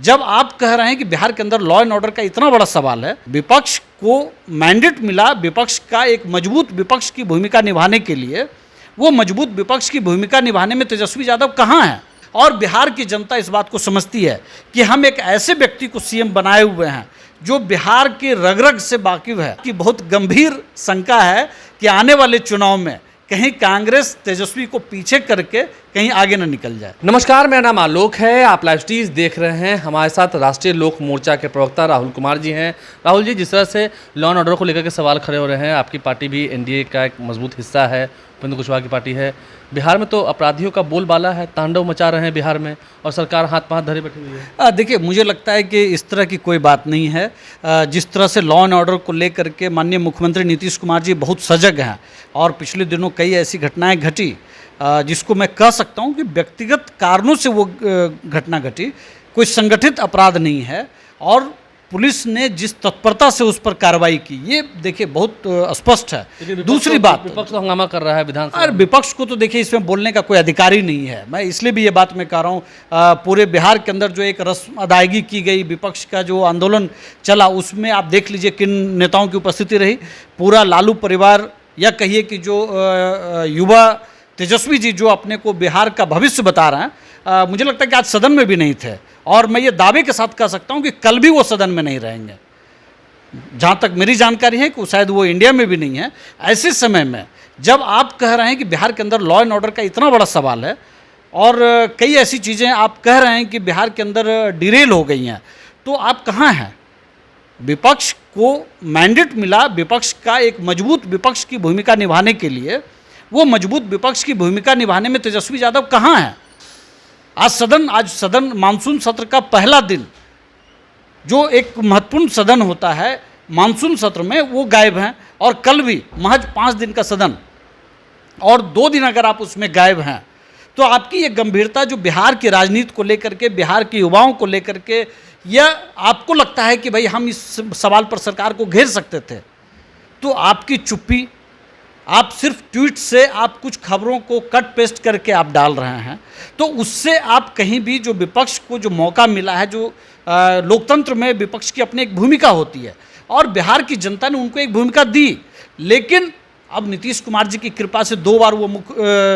जब आप कह रहे हैं कि बिहार के अंदर लॉ एंड ऑर्डर का इतना बड़ा सवाल है, विपक्ष को मैंडेट मिला विपक्ष का एक मजबूत विपक्ष की भूमिका निभाने के लिए, वो मजबूत विपक्ष की भूमिका निभाने में तेजस्वी यादव कहाँ हैं? और बिहार की जनता इस बात को समझती है कि हम एक ऐसे व्यक्ति को सीएम बनाए हुए हैं जो बिहार के रग रग से वाकिफ है। कि बहुत गंभीर शंका है कि आने वाले चुनाव में कहीं कांग्रेस तेजस्वी को पीछे करके कहीं आगे न निकल जाए। नमस्कार, मेरा नाम आलोक है। आप लाइव स्टीज देख रहे हैं। हमारे साथ राष्ट्रीय लोक मोर्चा के प्रवक्ता राहुल कुमार जी हैं। राहुल जी, जिस तरह से लॉ एंड ऑर्डर को लेकर के सवाल खड़े हो रहे हैं, आपकी पार्टी भी एनडीए का एक मजबूत हिस्सा है, उपेंद्र कुशवाहा की पार्टी है। बिहार में तो अपराधियों का बोलबाला है, तांडव मचा रहे हैं बिहार में, और सरकार हाथ पांव धरे बैठी हुई है। देखिए, मुझे लगता है कि इस तरह की कोई बात नहीं है। जिस तरह से लॉ एंड ऑर्डर को लेकर के माननीय मुख्यमंत्री नीतीश कुमार जी बहुत सजग हैं, और पिछले दिनों कई ऐसी घटनाएं घटी जिसको मैं कह सकता हूं कि व्यक्तिगत कारणों से वो घटना घटी, कोई संगठित अपराध नहीं है। और पुलिस ने जिस तत्परता से उस पर कार्रवाई की, ये देखिए बहुत स्पष्ट है। दूसरी बात, विपक्ष तो हंगामा कर रहा है विधानसभा। और विपक्ष को तो देखिए इसमें बोलने का कोई अधिकार ही नहीं है। मैं इसलिए भी ये बात मैं कह रहा हूँ, पूरे बिहार के अंदर जो एक रस्म अदायगी की गई, विपक्ष का जो आंदोलन चला, उसमें आप देख लीजिए किन नेताओं की उपस्थिति रही। पूरा लालू परिवार, या कहिए कि जो युवा तेजस्वी जी जो अपने को बिहार का भविष्य बता रहे हैं, मुझे लगता है कि आज सदन में भी नहीं थे, और मैं ये दावे के साथ कह सकता हूं कि कल भी वो सदन में नहीं रहेंगे। जहां तक मेरी जानकारी है कि शायद वो इंडिया में भी नहीं है। ऐसे समय में जब आप कह रहे हैं कि बिहार के अंदर लॉ एंड ऑर्डर का इतना बड़ा सवाल है, और कई ऐसी चीज़ें आप कह रहे हैं कि बिहार के अंदर डिरेल हो गई हैं, तो आप कहाँ हैं? विपक्ष को मैंडेट मिला विपक्ष का एक मजबूत विपक्ष की भूमिका निभाने के लिए, वो मजबूत विपक्ष की भूमिका निभाने में तेजस्वी यादव कहाँ हैं? आज सदन मानसून सत्र का पहला दिन, जो एक महत्वपूर्ण सदन होता है मानसून सत्र में, वो गायब हैं। और कल भी महज 5 दिन का सदन, और 2 दिन अगर आप उसमें गायब हैं, तो आपकी ये गंभीरता जो बिहार की राजनीति को लेकर के, बिहार के युवाओं को लेकर के, या आपको लगता है कि भाई हम इस सवाल पर सरकार को घेर सकते थे, तो आपकी चुप्पी, आप सिर्फ ट्वीट से आप कुछ खबरों को कट पेस्ट करके आप डाल रहे हैं, तो उससे आप कहीं भी जो विपक्ष को जो मौका मिला है, जो लोकतंत्र में विपक्ष की अपनी एक भूमिका होती है, और बिहार की जनता ने उनको एक भूमिका दी। लेकिन अब नीतीश कुमार जी की कृपा से 2 बार वो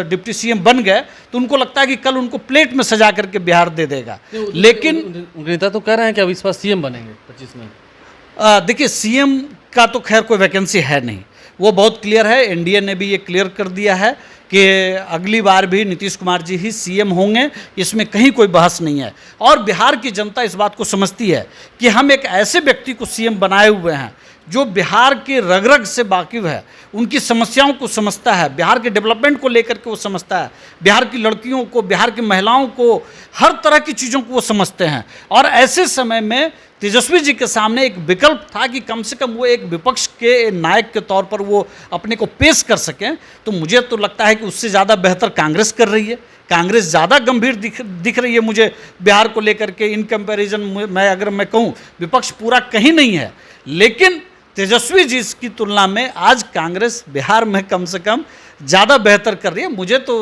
डिप्टी सीएम बन गए, तो उनको लगता है कि कल उनको प्लेट में सजा करके बिहार दे देगा। लेकिन उनके नेता तो कह रहे हैं कि अब इस बार सीएम बनेंगे 25 में। देखिए, सीएम का तो खैर कोई वैकेंसी है नहीं, वो बहुत क्लियर है। एनडीए ने भी ये क्लियर कर दिया है कि अगली बार भी नीतीश कुमार जी ही सीएम होंगे, इसमें कहीं कोई बहस नहीं है। और बिहार की जनता इस बात को समझती है कि हम एक ऐसे व्यक्ति को सीएम बनाए हुए हैं जो बिहार के रग रग से वाकिफ है, उनकी समस्याओं को समझता है, बिहार के डेवलपमेंट को लेकर के वो समझता है, बिहार की लड़कियों को, बिहार की महिलाओं को, हर तरह की चीज़ों को वो समझते हैं। और ऐसे समय में तेजस्वी जी के सामने एक विकल्प था कि कम से कम वो एक विपक्ष के नायक के तौर पर वो अपने को पेश कर सकें। तो मुझे तो लगता है कि उससे ज़्यादा बेहतर कांग्रेस कर रही है। कांग्रेस ज़्यादा गंभीर दिख रही है मुझे बिहार को लेकर के। इन कंपैरिजन मैं अगर मैं कहूँ, विपक्ष पूरा कहीं नहीं है, लेकिन तेजस्वी जी की तुलना में आज कांग्रेस बिहार में कम से कम ज़्यादा बेहतर कर रही है। मुझे तो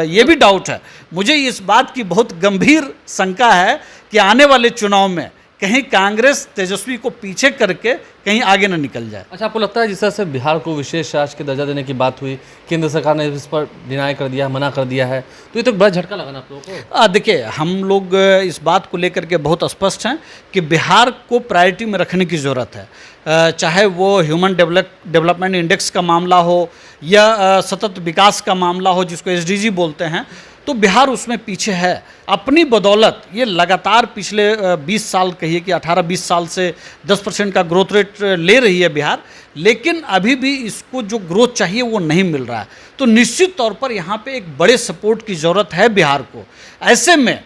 ये भी डाउट है, मुझे इस बात की बहुत गंभीर शंका है कि आने वाले चुनाव में कहीं कांग्रेस तेजस्वी को पीछे करके कहीं आगे न निकल जाए। अच्छा, आपको लगता है जिस तरह से बिहार को विशेष राज्य के दर्जा देने की बात हुई, केंद्र सरकार ने इस पर डिनाई कर दिया, मना कर दिया है, तो ये तो बड़ा झटका लगा ना आप लोगों को? देखिए, हम लोग इस बात को लेकर के बहुत स्पष्ट हैं कि बिहार को प्रायोरिटी में रखने की ज़रूरत है। चाहे वो ह्यूमन डेवलपमेंट इंडेक्स का मामला हो, या सतत विकास का मामला हो, जिसको एसडीजी बोलते हैं, तो बिहार उसमें पीछे है। अपनी बदौलत ये लगातार पिछले 20 साल, कहिए कि 18-20 साल से 10% का ग्रोथ रेट ले रही है बिहार, लेकिन अभी भी इसको जो ग्रोथ चाहिए वो नहीं मिल रहा है। तो निश्चित तौर पर यहाँ पे एक बड़े सपोर्ट की ज़रूरत है बिहार को। ऐसे में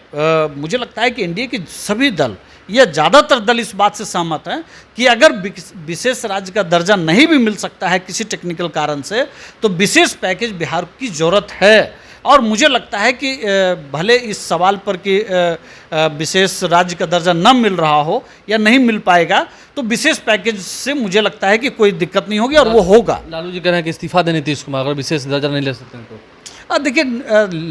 मुझे लगता है कि एनडीए के सभी दल, या ज़्यादातर दल इस बात से सहमत हैं कि अगर विशेष राज्य का दर्जा नहीं भी मिल सकता है किसी टेक्निकल कारण से, तो विशेष पैकेज बिहार की ज़रूरत है। और मुझे लगता है कि भले इस सवाल पर कि विशेष राज्य का दर्जा न मिल रहा हो या नहीं मिल पाएगा, तो विशेष पैकेज से मुझे लगता है कि कोई दिक्कत नहीं होगी, और वो होगा। लालू जी कह रहे हैं कि इस्तीफा दें नीतीश कुमार, अगर विशेष दर्जा नहीं ले सकते हैं तो। देखिए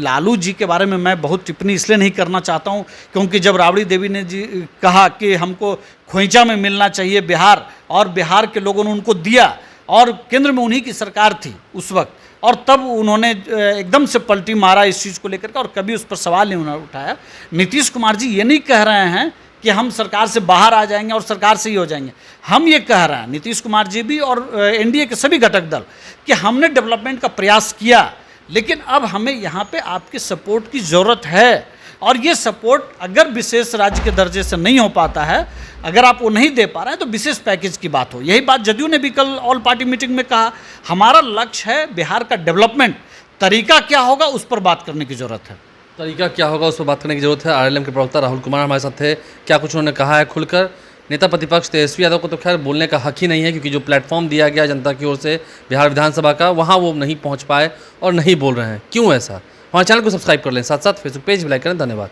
लालू जी के बारे में मैं बहुत टिप्पणी इसलिए नहीं करना चाहता हूं क्योंकि जब राबड़ी देवी ने जी कहा कि हमको खोइचा में मिलना चाहिए बिहार, और बिहार के लोगों ने उनको दिया, और केंद्र में उन्हीं की सरकार थी उस वक्त, और तब उन्होंने एकदम से पलटी मारा इस चीज़ को लेकर के, और कभी उस पर सवाल नहीं उन्होंने उठाया। नीतीश कुमार जी ये नहीं कह रहे हैं कि हम सरकार से बाहर आ जाएंगे और सरकार से ही हो जाएंगे। हम ये कह रहे हैं, नीतीश कुमार जी भी और एनडीए के सभी घटक दल, कि हमने डेवलपमेंट का प्रयास किया, लेकिन अब हमें यहाँ पे आपके सपोर्ट की ज़रूरत है, और ये सपोर्ट अगर विशेष राज्य के दर्जे से नहीं हो पाता है, अगर आप वो नहीं दे पा रहे हैं तो विशेष पैकेज की बात हो। यही बात जदयू ने भी कल ऑल पार्टी मीटिंग में कहा, हमारा लक्ष्य है बिहार का डेवलपमेंट, तरीका क्या होगा उस पर बात करने की ज़रूरत है। तरीका क्या होगा उस पर बात करने की जरूरत है। आरएलएम के प्रवक्ता राहुल कुमार हमारे साथ थे, क्या कुछ उन्होंने कहा है खुलकर। नेता प्रतिपक्ष तेजस्वी यादव को तो खैर बोलने का हक ही नहीं है, क्योंकि जो प्लेटफॉर्म दिया गया जनता की ओर से बिहार विधानसभा का, वहाँ वो नहीं पहुँच पाए और नहीं बोल रहे हैं। क्यों ऐसा? हमारे चैनल को सब्सक्राइब कर लें, साथ साथ फेसबुक पेज भी लाइक करें। धन्यवाद।